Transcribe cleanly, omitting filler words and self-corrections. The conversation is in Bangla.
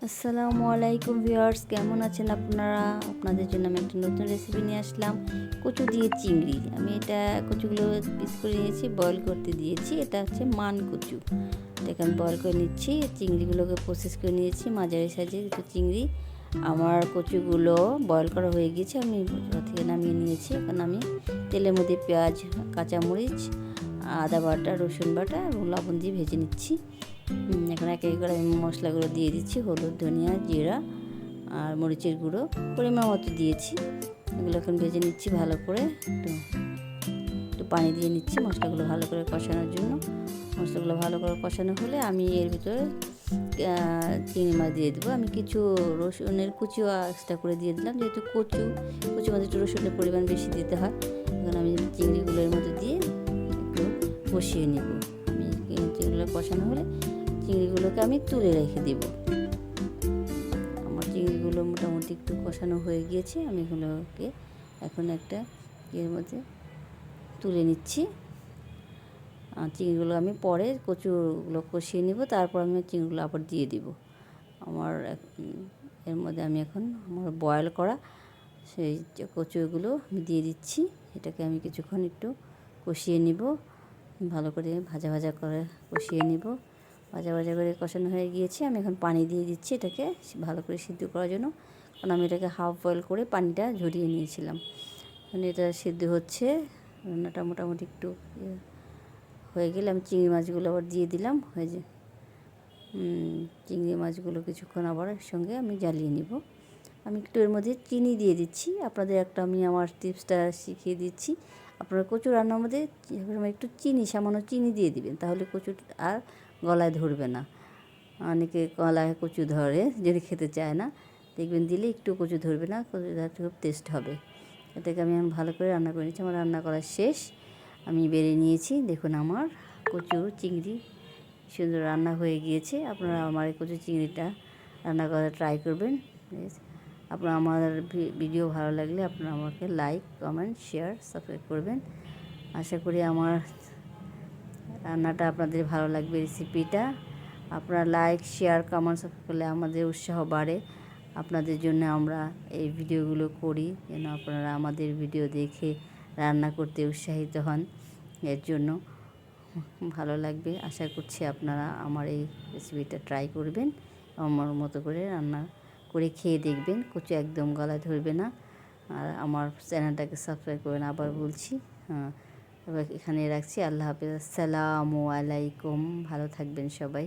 আসসালামু আলাইকুম ভিউয়ার্স, কেমন আছেন আপনারা? আপনাদের জন্য আমি একটা নতুন রেসিপি নিয়ে আসলাম, কচু দিয়ে চিংড়ি। আমি এটা কচুগুলো পিস করে নিয়েছি, বয়েল করতে দিয়েছি। এটা হচ্ছে মান কচু, এটাকে আমি বয়েল করে নিচ্ছি। চিংড়িগুলোকে প্রসেস করে নিয়েছি, মাঝারি সাইজের কিছু চিংড়ি। আমার কচুগুলো বয়েল করা হয়ে গিয়েছে, আমি থেকে নামিয়ে নিয়েছি। এখন আমি তেলের মধ্যে পেঁয়াজ, কাঁচামরিচ, আদা বাটা, রসুন বাটা এবং লবণ দিয়ে ভেজে নিচ্ছি। এখন এক এক করে আমি মশলাগুলো দিয়ে দিচ্ছি, হলুদ, ধনিয়া, জিরা আর মরিচের গুঁড়ো পরিমাণ মতো দিয়েছি। এগুলো এখন ভেজে নিচ্ছি ভালো করে। একটু পানি দিয়ে নিচ্ছি মশলাগুলো ভালো করে কষানোর জন্য। মশলাগুলো ভালো করে কষানো হলে আমি এর ভিতরে চিংড়ি মাছ দিয়ে দেবো। আমি কিছু রসুনের কুচিও এক্সট্রা করে দিয়ে দিলাম, যেহেতু কচুর মধ্যে একটু রসুনের পরিমাণ বেশি দিতে হয়। এখন আমি চিংড়িগুলোর মধ্যে দিয়ে একটু কষিয়ে নেব। আমি চিংড়িগুলো কষানো হলে চিংড়িগুলোকে আমি তুলে রেখে দেব। আমার চিংড়িগুলো মোটামুটি একটু কষানো হয়ে গিয়েছে, আমি এগুলোকে এখন একটা এর মধ্যে তুলে নিচ্ছি। চিংড়িগুলো আমি পরে কচুগুলো কষিয়ে নেব, তারপর আমি চিংড়িগুলো আবার দিয়ে দিব। আমার এর মধ্যে আমি এখন আমার বয়েল করা সেই কচুগুলো আমি দিয়ে দিচ্ছি। এটাকে আমি কিছুক্ষণ একটু কষিয়ে নিব, ভালো করে ভাজা ভাজা করে কষিয়ে নিব। ভাজা ভাজা করে কষানো হয়ে গিয়েছে, আমি এখন পানি দিয়ে দিচ্ছি এটাকে ভালো করে সিদ্ধ করার জন্য। কারণ আমি এটাকে হাফ বয়েল করে পানিটা ঝরিয়ে নিয়েছিলাম। এখন এটা সিদ্ধ হচ্ছে, রান্নাটা মোটামুটি একটু হয়ে গেলে আমি চিংড়ি মাছগুলো আবার দিয়ে দিলাম। হয়ে যে চিংড়ি মাছগুলো কিছুক্ষণ আবার সঙ্গে আমি জ্বালিয়ে নিব। আমি একটু এর মধ্যে চিনি দিয়ে দিচ্ছি। আপনাদের একটা আমি আমার টিপসটা শিখিয়ে দিচ্ছি। আপনারা কচু রান্নার মধ্যে একটু চিনি, সামান্য চিনি দিয়ে দিবেন, তাহলে কচু আর গলায় ধরবে না। অনেকে গলায় কচু ধরে, যদি খেতে চায় না, দেখবেন দিলে একটু কচু ধরবে না, কচু খুব টেস্ট হবে। এটাকে আমি ভালো করে রান্না করে নিচ্ছি। আমার রান্না করা শেষ, আমি বেরিয়ে নিয়েছি। দেখুন আমার কচু চিংড়ি সুন্দর রান্না হয়ে গিয়েছে। আপনারা আমার এই কচু চিংড়িটা রান্না করা ট্রাই করবেন। আপনার আমার ভিডিও ভালো লাগলে আপনারা আমাকে লাইক, কমেন্ট, শেয়ার, সাবস্ক্রাইব করবেন। আশা করি আমার রান্নাটা আপনাদের ভালো লাগবে, রেসিপিটা। আপনারা লাইক, শেয়ার, কমেন্ট, সাবস্ক্রাইব করলে আমাদের উৎসাহ বাড়ে। আপনাদের জন্য আমরা এই ভিডিওগুলো করি, যেন আপনারা আমাদের ভিডিও দেখে রান্না করতে উৎসাহিত হন। এর জন্য ভালো লাগবে। আশা করছি আপনারা আমার এই রেসিপিটা ট্রাই করবেন, আমার মতো করে রান্না করে খেয়ে দেখবেন। কচু একদম গলায় ধরবে না। আর আমার চ্যানেলটাকে সাবস্ক্রাইব করবেন, আবার বলছি। এবার এখানে রাখছি। আল্লাহ হাফেজ, আসসালামু আলাইকুম। ভালো থাকবেন সবাই।